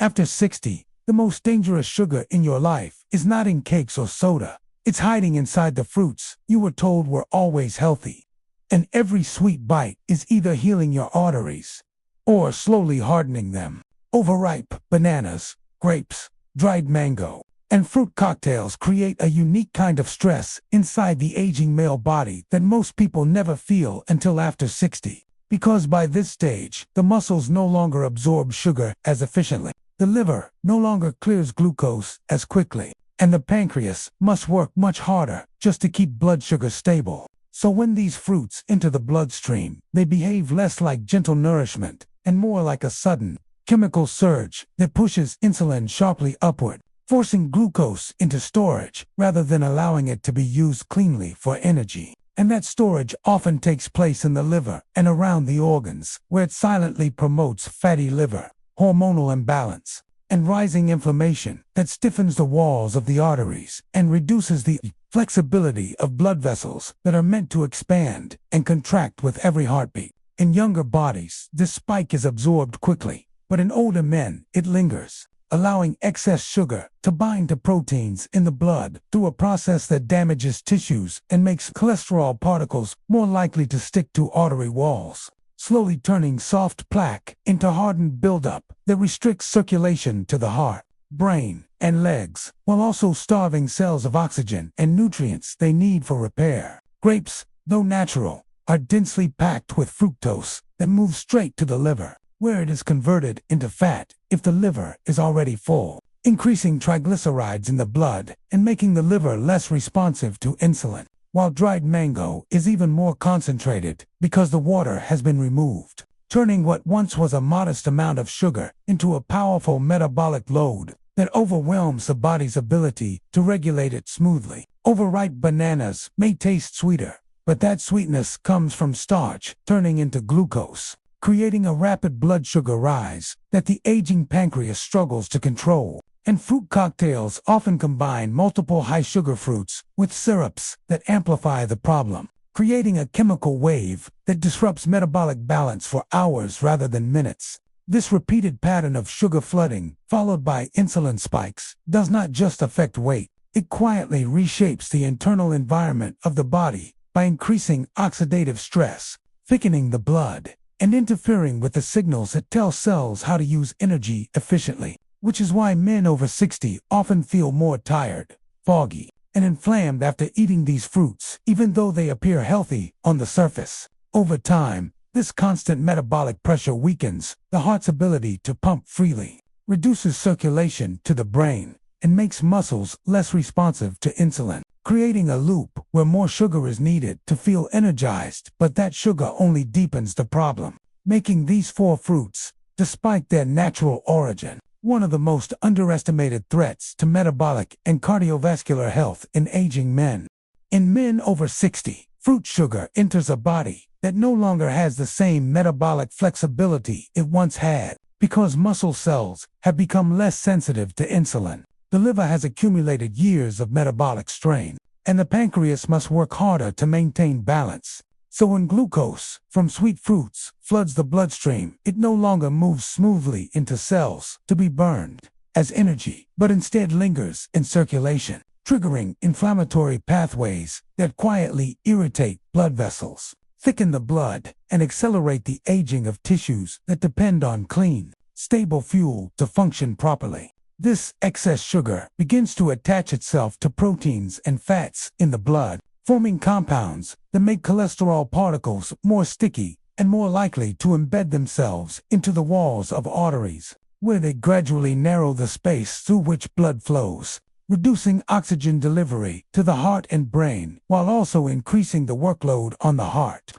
After 60, the most dangerous sugar in your life is not in cakes or soda. It's hiding inside the fruits you were told were always healthy. And every sweet bite is either healing your arteries or slowly hardening them. Overripe bananas, grapes, dried mango, and fruit cocktails create a unique kind of stress inside the aging male body that most people never feel until after 60. Because by this stage, the muscles no longer absorb sugar as efficiently. The liver no longer clears glucose as quickly, and the pancreas must work much harder just to keep blood sugar stable. So when these fruits enter the bloodstream, they behave less like gentle nourishment and more like a sudden chemical surge that pushes insulin sharply upward, forcing glucose into storage rather than allowing it to be used cleanly for energy. And that storage often takes place in the liver and around the organs, where it silently promotes fatty liver, hormonal imbalance, and rising inflammation that stiffens the walls of the arteries and reduces the flexibility of blood vessels that are meant to expand and contract with every heartbeat. In younger bodies, this spike is absorbed quickly, but in older men, it lingers, allowing excess sugar to bind to proteins in the blood through a process that damages tissues and makes cholesterol particles more likely to stick to artery walls, slowly turning soft plaque into hardened buildup that restricts circulation to the heart, brain, and legs, while also starving cells of oxygen and nutrients they need for repair. Grapes, though natural, are densely packed with fructose that moves straight to the liver, where it is converted into fat if the liver is already full, increasing triglycerides in the blood and making the liver less responsive to insulin. While dried mango is even more concentrated because the water has been removed, turning what once was a modest amount of sugar into a powerful metabolic load that overwhelms the body's ability to regulate it smoothly. Overripe bananas may taste sweeter, but that sweetness comes from starch turning into glucose, creating a rapid blood sugar rise that the aging pancreas struggles to control. And fruit cocktails often combine multiple high-sugar fruits with syrups that amplify the problem, creating a chemical wave that disrupts metabolic balance for hours rather than minutes. This repeated pattern of sugar flooding, followed by insulin spikes, does not just affect weight. It quietly reshapes the internal environment of the body by increasing oxidative stress, thickening the blood, and interfering with the signals that tell cells how to use energy efficiently. Which is why men over 60 often feel more tired, foggy, and inflamed after eating these fruits, even though they appear healthy on the surface. Over time, this constant metabolic pressure weakens the heart's ability to pump freely, reduces circulation to the brain, and makes muscles less responsive to insulin, creating a loop where more sugar is needed to feel energized, but that sugar only deepens the problem, making these four fruits, despite their natural origin, one of the most underestimated threats to metabolic and cardiovascular health in aging men. In men over 60, fruit sugar enters a body that no longer has the same metabolic flexibility it once had, because muscle cells have become less sensitive to insulin. The liver has accumulated years of metabolic strain, and the pancreas must work harder to maintain balance. So when glucose from sweet fruits floods the bloodstream, it no longer moves smoothly into cells to be burned as energy, but instead lingers in circulation, triggering inflammatory pathways that quietly irritate blood vessels, thicken the blood, and accelerate the aging of tissues that depend on clean, stable fuel to function properly. This excess sugar begins to attach itself to proteins and fats in the blood, forming compounds that make cholesterol particles more sticky and more likely to embed themselves into the walls of arteries, where they gradually narrow the space through which blood flows, reducing oxygen delivery to the heart and brain while also increasing the workload on the heart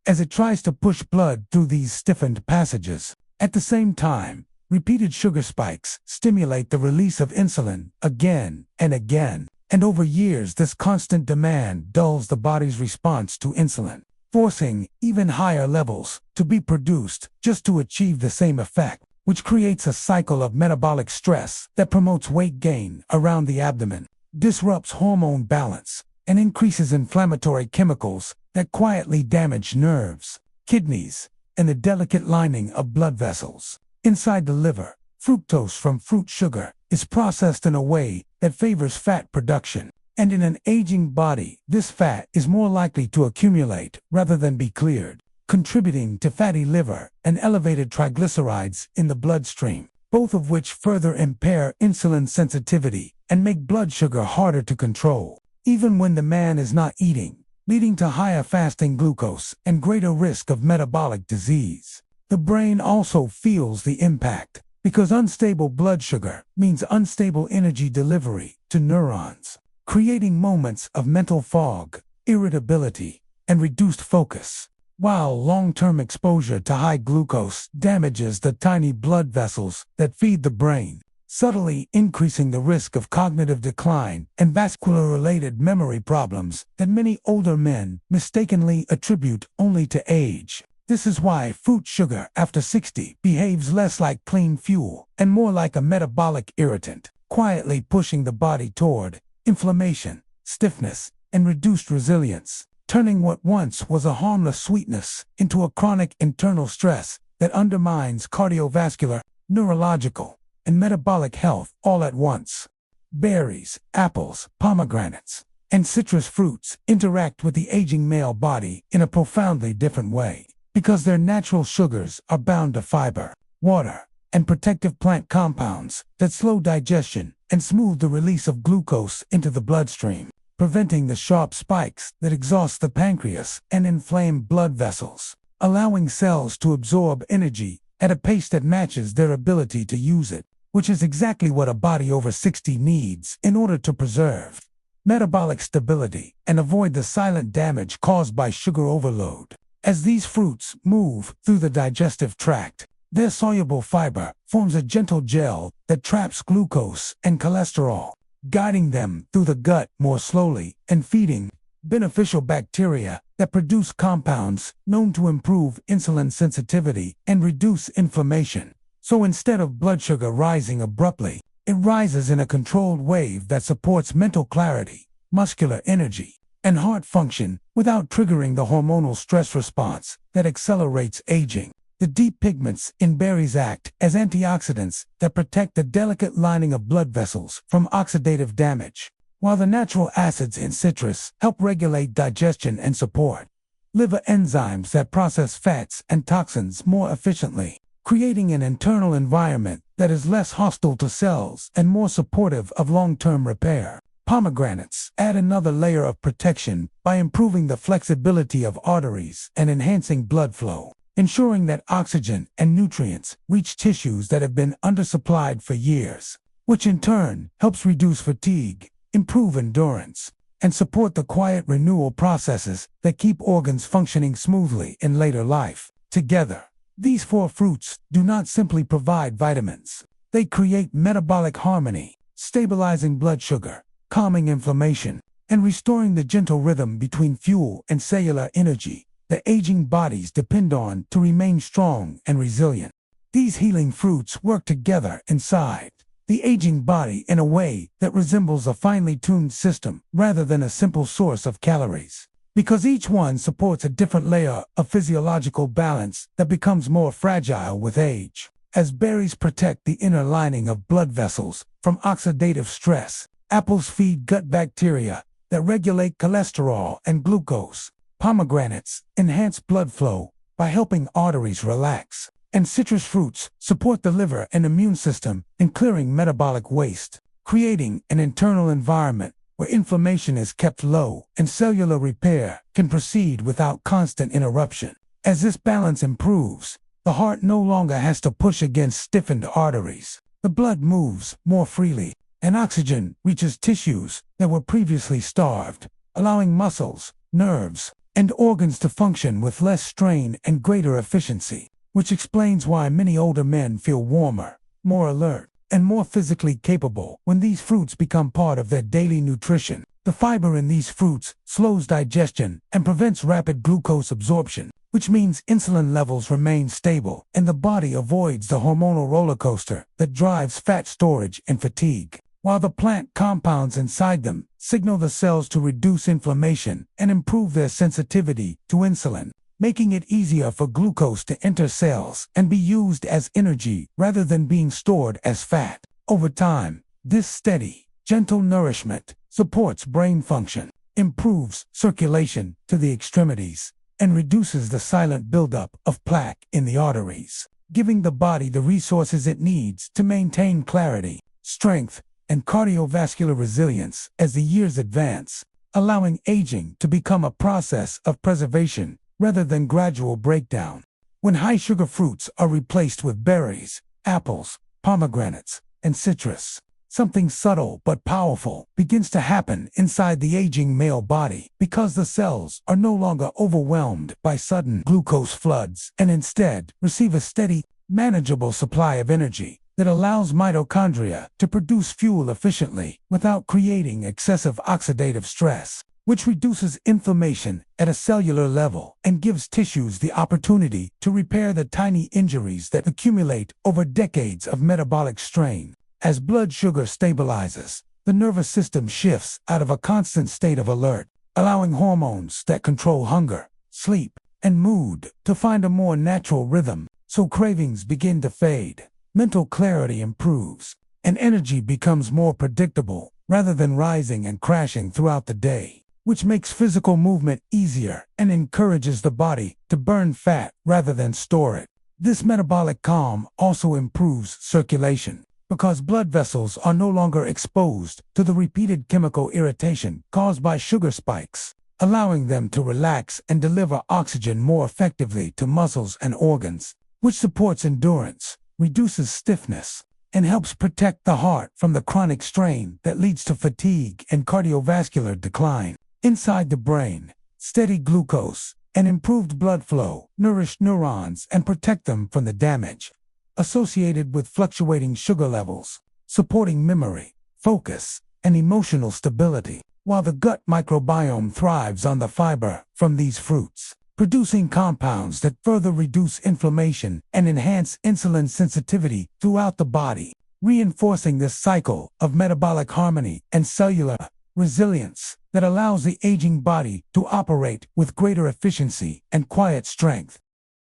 as it tries to push blood through these stiffened passages. At the same time, repeated sugar spikes stimulate the release of insulin again and again. And over years, this constant demand dulls the body's response to insulin, forcing even higher levels to be produced just to achieve the same effect, which creates a cycle of metabolic stress that promotes weight gain around the abdomen, disrupts hormone balance, and increases inflammatory chemicals that quietly damage nerves, kidneys, and the delicate lining of blood vessels. Inside the liver, Fructose from fruit sugar is processed in a way that favors fat production. And in an aging body, this fat is more likely to accumulate rather than be cleared, contributing to fatty liver and elevated triglycerides in the bloodstream, both of which further impair insulin sensitivity and make blood sugar harder to control, even when the man is not eating, leading to higher fasting glucose and greater risk of metabolic disease. The brain also feels the impact, because unstable blood sugar means unstable energy delivery to neurons, creating moments of mental fog, irritability, and reduced focus. While long-term exposure to high glucose damages the tiny blood vessels that feed the brain, subtly increasing the risk of cognitive decline and vascular-related memory problems that many older men mistakenly attribute only to age. This is why fruit sugar after 60 behaves less like clean fuel and more like a metabolic irritant, quietly pushing the body toward inflammation, stiffness, and reduced resilience, turning what once was a harmless sweetness into a chronic internal stress that undermines cardiovascular, neurological, and metabolic health all at once. Berries, apples, pomegranates, and citrus fruits interact with the aging male body in a profoundly different way, because their natural sugars are bound to fiber, water, and protective plant compounds that slow digestion and smooth the release of glucose into the bloodstream, preventing the sharp spikes that exhaust the pancreas and inflame blood vessels, allowing cells to absorb energy at a pace that matches their ability to use it, which is exactly what a body over 60 needs in order to preserve metabolic stability and avoid the silent damage caused by sugar overload. As these fruits move through the digestive tract, their soluble fiber forms a gentle gel that traps glucose and cholesterol, guiding them through the gut more slowly and feeding beneficial bacteria that produce compounds known to improve insulin sensitivity and reduce inflammation. So instead of blood sugar rising abruptly, it rises in a controlled wave that supports mental clarity, muscular energy, and heart function without triggering the hormonal stress response that accelerates aging. The deep pigments in berries act as antioxidants that protect the delicate lining of blood vessels from oxidative damage, while the natural acids in citrus help regulate digestion and support liver enzymes that process fats and toxins more efficiently, creating an internal environment that is less hostile to cells and more supportive of long-term repair. Pomegranates add another layer of protection by improving the flexibility of arteries and enhancing blood flow, ensuring that oxygen and nutrients reach tissues that have been undersupplied for years, which in turn helps reduce fatigue, improve endurance, and support the quiet renewal processes that keep organs functioning smoothly in later life. Together, these four fruits do not simply provide vitamins. They create metabolic harmony, stabilizing blood sugar, calming inflammation, and restoring the gentle rhythm between fuel and cellular energy that aging bodies depend on to remain strong and resilient. These healing fruits work together inside the aging body in a way that resembles a finely tuned system rather than a simple source of calories, because each one supports a different layer of physiological balance that becomes more fragile with age. As berries protect the inner lining of blood vessels from oxidative stress, apples feed gut bacteria that regulate cholesterol and glucose. Pomegranates enhance blood flow by helping arteries relax, and citrus fruits support the liver and immune system in clearing metabolic waste, creating an internal environment where inflammation is kept low and cellular repair can proceed without constant interruption. As this balance improves, the heart no longer has to push against stiffened arteries. The blood moves more freely, and oxygen reaches tissues that were previously starved, allowing muscles, nerves, and organs to function with less strain and greater efficiency, which explains why many older men feel warmer, more alert, and more physically capable when these fruits become part of their daily nutrition. The fiber in these fruits slows digestion and prevents rapid glucose absorption, which means insulin levels remain stable and the body avoids the hormonal roller coaster that drives fat storage and fatigue, while the plant compounds inside them signal the cells to reduce inflammation and improve their sensitivity to insulin. making it easier for glucose to enter cells and be used as energy rather than being stored as fat. Over time, this steady, gentle nourishment supports brain function, improves circulation to the extremities, and reduces the silent buildup of plaque in the arteries, giving the body the resources it needs to maintain clarity, strength, and cardiovascular resilience as the years advance, allowing aging to become a process of preservation rather than gradual breakdown. When high-sugar fruits are replaced with berries, apples, pomegranates, and citrus, something subtle but powerful begins to happen inside the aging male body because the cells are no longer overwhelmed by sudden glucose floods and instead receive a steady, manageable supply of energy that allows mitochondria to produce fuel efficiently without creating excessive oxidative stress, which reduces inflammation at a cellular level and gives tissues the opportunity to repair the tiny injuries that accumulate over decades of metabolic strain. As blood sugar stabilizes, the nervous system shifts out of a constant state of alert, allowing hormones that control hunger, sleep, and mood to find a more natural rhythm, so cravings begin to fade, mental clarity improves, and energy becomes more predictable rather than rising and crashing throughout the day, which makes physical movement easier and encourages the body to burn fat rather than store it. This metabolic calm also improves circulation, because blood vessels are no longer exposed to the repeated chemical irritation caused by sugar spikes, allowing them to relax and deliver oxygen more effectively to muscles and organs, which supports endurance, reduces stiffness, and helps protect the heart from the chronic strain that leads to fatigue and cardiovascular decline. Inside the brain, steady glucose and improved blood flow nourish neurons and protect them from the damage associated with fluctuating sugar levels, supporting memory, focus, and emotional stability, while the gut microbiome thrives on the fiber from these fruits, producing compounds that further reduce inflammation and enhance insulin sensitivity throughout the body, reinforcing this cycle of metabolic harmony and cellular resilience that allows the aging body to operate with greater efficiency and quiet strength.